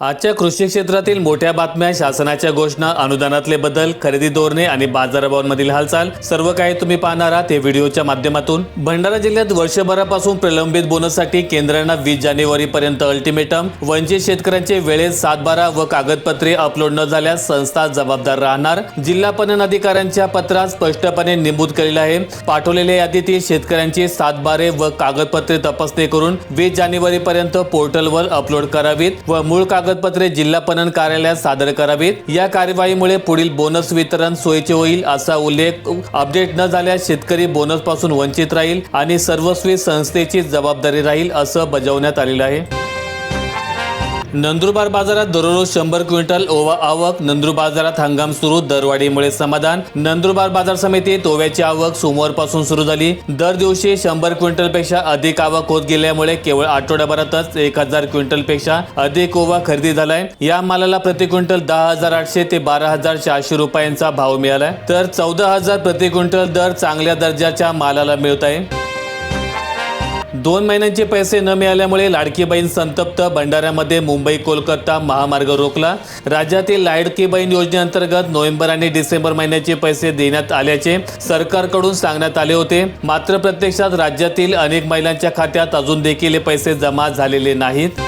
आजच्या कृषी क्षेत्रातील मोठ्या बातम्या, शासनाच्या घोषणा, अनुदानातले बदल, खरेदी धोरणे आणि बाजारभावांमधील हालचाल सर्व काही तुम्ही पाहणार आहात या व्हिडिओच्या माध्यमातून। भंडारा जिल्ह्यात वर्षभरापासून प्रलंबित बोनससाठी केंद्राने 20 जानेवारीपर्यंत अल्टिमेटम। वंचित शेतकऱ्यांचे वेळेत 7/12 व कागदपत्रे अपलोड न झाल्यास संस्था जबाबदार राहणार। जिल्हा पणन अधिकाऱ्यांच्या पत्रात स्पष्टपणे नमूद केलेले आहे। पाठवलेल्या यादीतील शेतकऱ्यांची 7/12 व कागदपत्रे तपासणी करून 20 जानेवारीपर्यंत पोर्टलवर अपलोड करावीत व मूळ कागदपत्रे जिल्हा पणन कार्यालयात सादर करावीत। या कार्यवाहीमुळे पुढील बोनस वितरण सोयीचे होईल असा उल्लेख। अपडेट न झाल्यास शेतकरी बोनस पासून वंचित राहील आणि सर्वस्वी संस्थेची जबाबदारी राहील असं बजावण्यात आलेलं आहे। नंदुरबार बाजारात दररोज 100 क्विंटल ओवा आवक। नंदुरबार बाजारात हंगाम सुरू, दरवाढीमुळे समाधान। नंदुरबार बाजार समितीत ओव्याची आवक सोमवारपासून सुरू झाली। दर दिवशी 100 क्विंटलपेक्षा अधिक आवक होत गेल्यामुळे केवळ आठवड्याभरातच 1000 क्विंटलपेक्षा अधिक ओवा खरेदी झालाय। या मालाला प्रति क्विंटल 10,800 ते 12,400 रुपयांचा भाव मिळालाय, तर 14,000 प्रति क्विंटल दर चांगल्या दर्जाच्या मालाला मिळत आहे। 2 महिन्यांचे पैसे न मिळाल्यामुळे लाडकी बहीण संतप्त। भंडाऱ्यामध्ये मुंबई कोलकाता महामार्ग रोखला। राज्यातील लाडकी बहीण योजनेअंतर्गत नोव्हेंबर आणि डिसेंबर महिन्याचे पैसे देण्यात आल्याचे सरकारकडून सांगण्यात आले होते, मात्र प्रत्यक्षात राज्यातील अनेक महिलांच्या खात्यात अजून देखील हे पैसे जमा झालेले नाहीत।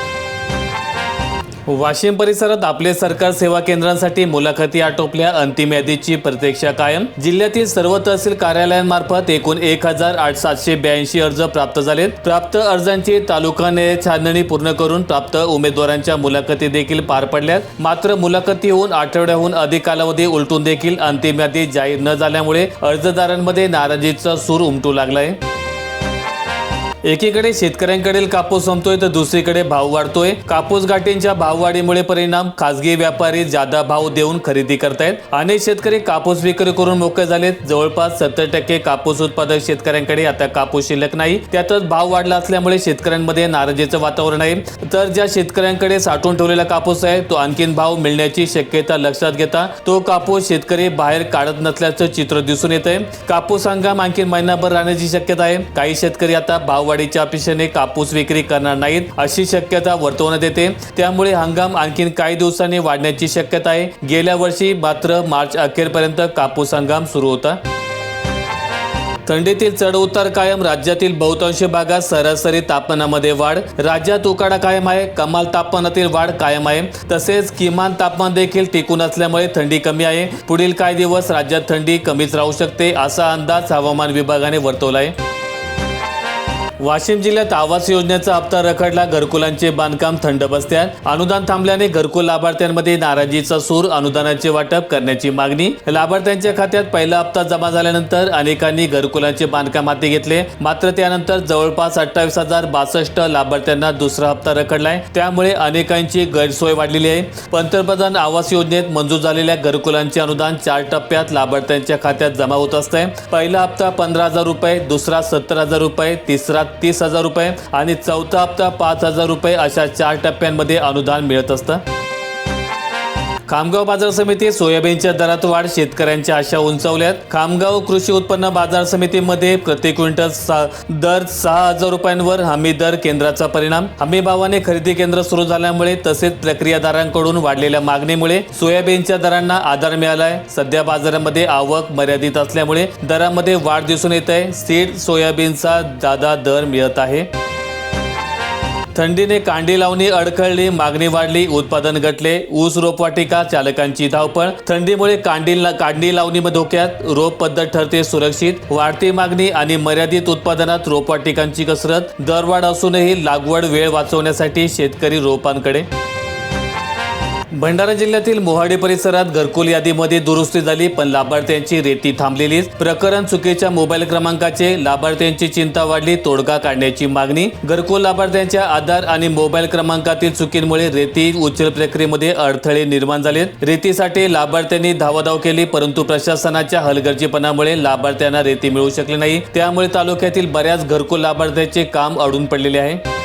वाशिम परिसरात आपले सरकार सेवा केंद्रांसाठी मुलाखती आटोपल्या, अंतिम यादीची प्रतीक्षा कायम। जिल्ह्यातील सर्व तहसील कार्यालयांमार्फत एकूण 1782 अर्ज प्राप्त झालेत। प्राप्त अर्जांची तालुकाने छाननी पूर्ण करून प्राप्त उमेदवारांच्या मुलाखती देखील पार पडल्यात। मात्र मुलाखती होऊन आठवड्याहून अधिक कालावधी उलटून देखील अंतिम यादी जाहीर न झाल्यामुळे अर्जदारांमध्ये नाराजीचा सूर उमटू लागलाय। एकीकडे शेतकऱ्यांकडील कापूस संपतोय तर दुसरीकडे भाव वाढतोय। कापूस गाठींच्या भाववाढीमुळे परिणाम, खासगी व्यापारी जादा भाव देऊन खरेदी करतायत। अनेक शेतकरी कापूस विक्री करून मोकळे झालेत। जवळपास 70% कापूस उत्पादक शेतकऱ्यांकडे आता कापूस शिल्लक नाही। त्यातच भाव वाढला असल्यामुळे शेतकऱ्यांमध्ये नाराजीचं वातावरण आहे। तर ज्या शेतकऱ्यांकडे साठवून ठेवलेला कापूस आहे तो आणखीन भाव मिळण्याची शक्यता लक्षात घेता तो कापूस शेतकरी बाहेर काढत नसल्याचं चित्र दिसून येत आहे। कापूस हंगाम आणखीन महिनाभर राहण्याची शक्यता आहे। काही शेतकरी आता भाव वाढीच्या अपेक्षेने कापूस विक्री करणार नाहीत अशी शक्यता वर्तवण्यात येते। त्यामुळे हंगाम आणखीन काही दिवसांनी वाढण्याची शक्यता आहे। गेल्या वर्षी मात्र मार्च अखेरपर्यंत कापूस हंगाम सुरू होता। थंडीतील चढ उतार कायम। राज्यातील बहुतांश भागात सरासरी तापमानामध्ये वाढ। राज्यात उकाडा कायम आहे। कमाल तापमानातील वाढ कायम आहे, तसेच किमान तापमान देखील टिकून असल्यामुळे थंडी कमी आहे। पुढील काही दिवस राज्यात थंडी कमीच राहू शकते असा अंदाज हवामान विभागाने वर्तवला आहे। वाशिम जिल्ह्यात आवास योजनेचा हप्ता रखडला, घरकुलांचे बांधकाम थंड बसत्यात। अनुदान थांबल्याने घरकुल लाभार्थ्यांमध्ये नाराजीचा सूर। अनुदानाचे वाटप करण्याची मागणी। लाभार्थ्यांच्या खात्यात पहिला हप्ता जमा झाल्यानंतर अनेकांनी घरकुलांचे बांधकाम हाती घेतले, मात्र त्यानंतर जवळपास 28,062 लाभार्थ्यांना दुसरा हप्ता रखडलाय। त्यामुळे अनेकांची गैरसोय वाढलेली आहे। पंतप्रधान आवास योजनेत मंजूर झालेल्या घरकुलांचे अनुदान 4 टप्प्यात लाभार्थ्यांच्या खात्यात जमा होत असते। पहिला हप्ता 15,000 रुपये, दुसरा 70,000 रुपये, तिसरा 30,000 रुपये आणि चौथा हप्ता 5,000 रुपये अशा 4 टप्प्यांमध्ये अनुदान मिळत असतं। खामगाव बाजार समिती सोयाबीनच्या दरात वाढ, शेतकऱ्यांच्या आशा उंचावल्यात। खामगाव कृषी उत्पन्न बाजार समितीमध्ये प्रति क्विंटल दर 6,000 रुपयांवर हमी दर केंद्राचा परिणाम। हमी भावाने खरेदी केंद्र सुरू झाल्यामुळे तसेच प्रक्रियादारांकडून वाढलेल्या मागणीमुळे सोयाबीनच्या दरांना आधार मिळालाय। सध्या बाजारामध्ये आवक मर्यादित असल्यामुळे दरामध्ये वाढ दिसून येत आहे। सीड सोयाबीनचा जादा दर मिळत आहे। थंडीने कांडी लावणी अडखळली, मागणी वाढली, उत्पादन घटले। ऊस रोपवाटिका चालकांची धावपळ। थंडीमुळे कांडी लावणी धोक्यात, रोप पद्धत ठरते सुरक्षित। वाढती मागणी आणि मर्यादित उत्पादनात रोपवाटिकांची कसरत। दरवाढ असूनही लागवड वेळ वाचवण्यासाठी शेतकरी रोपांकडे। भंडारा जिल्ह्यातील मोहाडी परिसरात घरकुल यादीमध्ये दुरुस्ती झाली, पण लाभार्थ्यांची रेती थांबलेलीच। प्रकरण चुकीच्या मोबाईल क्रमांकाचे, लाभार्थ्यांची चिंता वाढली, तोडगा काढण्याची मागणी। घरकुल लाभार्थ्यांच्या आधार आणि मोबाईल क्रमांकातील चुकीमुळे रेती उचल प्रक्रियेमध्ये अडथळे निर्माण झाले। रेतीसाठी लाभार्थ्यांनी धावाधाव केली, परंतु प्रशासनाच्या हलगर्जीपणामुळे लाभार्थ्यांना रेती मिळू शकली नाही। त्यामुळे तालुक्यातील बऱ्याच घरकुल लाभार्थ्यांचे काम अडून पडलेले आहे।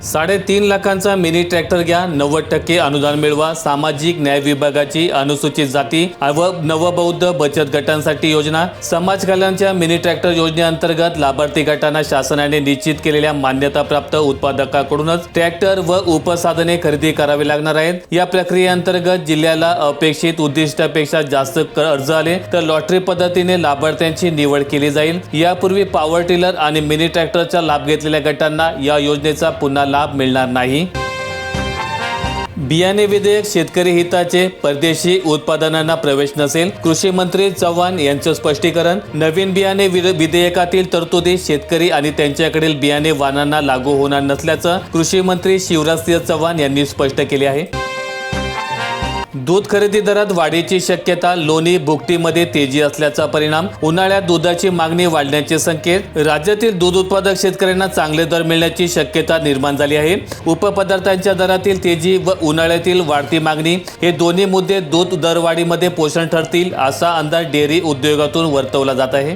3.5 लाखांचा मिनी ट्रॅक्टर घ्या, 90% अनुदान मिळवा. सामाजिक न्याय विभागाची अनुसूचित जाती व नवबौद्ध बचत गटांसाठी योजना. समाज कल्याणच्या मिनी ट्रॅक्टर योजनेअंतर्गत लाभार्थी गटांना शासनाने निश्चित केलेल्या मान्यताप्राप्त उत्पादकाकडूनच ट्रॅक्टर व उपसाधने खरेदी करावी लागणार आहेत. या प्रक्रियेअंतर्गत जिल्ह्याला अपेक्षित उद्दिष्टापेक्षा जास्त अर्ज आले तर लॉटरी पद्धतीने लाभार्थ्यांची निवड केली जाईल. यापूर्वी पॉवर टिलर आणि मिनी ट्रॅक्टरचा लाभ घेतलेल्या गटांना या योजनेचा पुन्हा लाभ मिळणार नाही. बियाणे विधेयक शेतकरी हिताचे, परदेशी उत्पादनांना प्रवेश नसेल. कृषी मंत्री चव्हाण यांचं स्पष्टीकरण. नवीन बियाणे विधेयकातील तरतुदी शेतकरी आणि त्यांच्याकडील बियाणे वाहनांना लागू होणार नसल्याचं कृषी मंत्री शिवराजसिंह चव्हाण यांनी स्पष्ट केले आहे. दूध खरेदी दरात वाढीची शक्यता. लोणी बुकटीमध्ये तेजी असल्याचा परिणाम. उन्हाळ्यात दुधाची मागणी वाढण्याचे संकेत. राज्यातील दूध उत्पादक शेतकऱ्यांना चांगले दर मिळण्याची शक्यता निर्माण झाली आहे. उपपदार्थांच्या दरातील तेजी व उन्हाळ्यातील वाढती मागणी हे दोन्ही मुद्दे दूध दरवाढीमध्ये पोषण ठरतील असा अंदाज डेअरी उद्योगातून वर्तवला जात आहे.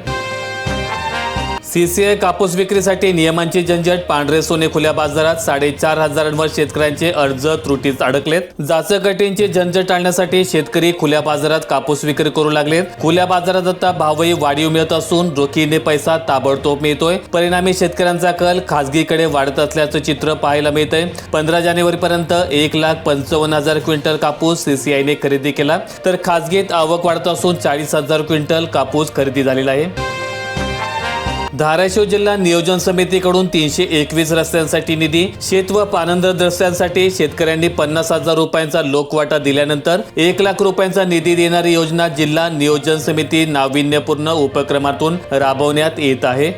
CCI कापूस विक्रीसाठी नियमांची झंझट. पांढरे सोने खुल्या बाजारात. 4,500 शेतकऱ्यांचे अर्ज त्रुटीत अडकलेत. जाचकटींची झंझट टाळण्यासाठी शेतकरी खुल्या बाजारात कापूस विक्री करू लागलेत. खुल्या बाजारात आता भावही वाढीव मिळत असून रोखीने पैसा ताबडतोब मिळतोय. परिणामी शेतकऱ्यांचा कल खासगीकडे वाढत असल्याचं चित्र पाहायला मिळतंय. 15 जानेवारीपर्यंत 1,55,000 क्विंटल कापूस CCIने खरेदी केला तर खासगीत आवक वाढत असून 40,000 क्विंटल कापूस खरेदी झालेला आहे. धाराशिव जिल्हा नियोजन समितीकडून 321 रस्त्यांसाठी निधी. शेत व पानंद रस्त्यांसाठी शेतकऱ्यांनी 50,000 रुपयांचा लोकवाटा दिल्यानंतर 1 लाख रुपयांचा निधी देणारी योजना जिल्हा नियोजन समिती नाविन्यपूर्ण उपक्रमातून राबवण्यात येत आहे.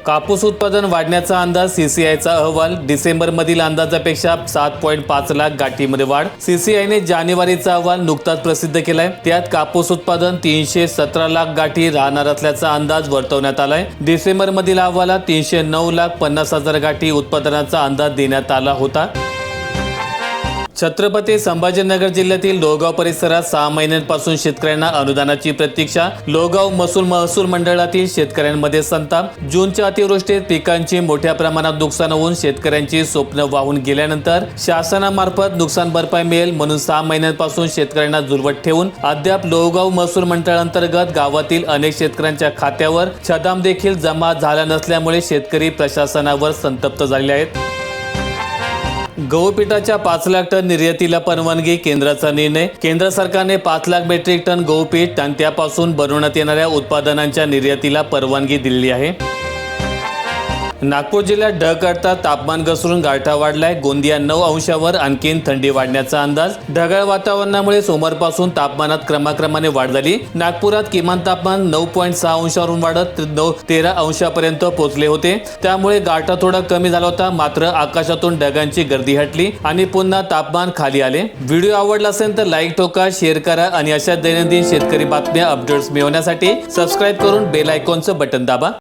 कापूस उत्पादन वाढण्याचा अंदाज. CCIचा अहवाल. डिसेंबरमधील अंदाजापेक्षा 7.5 लाख गाठीमध्ये वाढ. CCIने जानेवारीचा अहवाल नुकताच प्रसिद्ध केलाय. त्यात कापूस उत्पादन 317 लाख गाठी राहणार असल्याचा अंदाज वर्तवण्यात आलाय. डिसेंबरमधील अहवालात 309,50,000 गाठी उत्पादनाचा अंदाज देण्यात आला होता. छत्रपती संभाजीनगर जिल्ह्यातील लोहगाव परिसरात 6 महिन्यांपासून शेतकऱ्यांना अनुदानाची प्रतीक्षा. लोहगाव महसूल मंडळातील शेतकऱ्यांमध्ये संताप. जूनच्या अतिवृष्टीत पिकांची मोठ्या प्रमाणात नुकसान होऊन शेतकऱ्यांची स्वप्न वाहून गेल्यानंतर शासनामार्फत नुकसान भरपाई मिळेल म्हणून 6 महिन्यांपासून शेतकऱ्यांना झुलवत ठेवून अद्याप लोहगाव महसूल मंडळांतर्गत गावातील अनेक शेतकऱ्यांच्या खात्यावर छदाम देखील जमा झाला नसल्यामुळे शेतकरी प्रशासनावर संतप्त झाले आहेत. गहू पिठाच्या 5 लाख टन निर्यातीला परवानगी. केंद्राचा निर्णय. केंद्र सरकारने 5 लाख मेट्रिक टन गहू पीठ आणि त्यापासून बनवण्यात येणाऱ्या उत्पादनांच्या निर्यातीला परवानगी दिलेली आहे. नागपूर जिल्ह्यात ढग अडतात. तापमान घसरून गारठा वाढलाय. गोंदिया 9 अंशावर आणखीन थंडी वाढण्याचा अंदाज. ढगाळ वातावरणामुळे सोमवारपासून तापमानात क्रमाक्रमाने वाढ झाली. नागपुरात किमान तापमान 9.6 अंशावरून वाढत 13 अंशापर्यंत पोहोचले होते. त्यामुळे गारठा थोडा कमी झाला होता. मात्र आकाशातून ढगांची गर्दी हटली आणि पुन्हा तापमान खाली आले. व्हिडिओ आवडला असेल तर लाईक ठोका, शेअर करा आणि अशा दैनंदिन शेतकरी बातम्या अपडेट्स मिळवण्यासाठी सबस्क्राईब करून बेल आयकॉनचं बटन दाबा.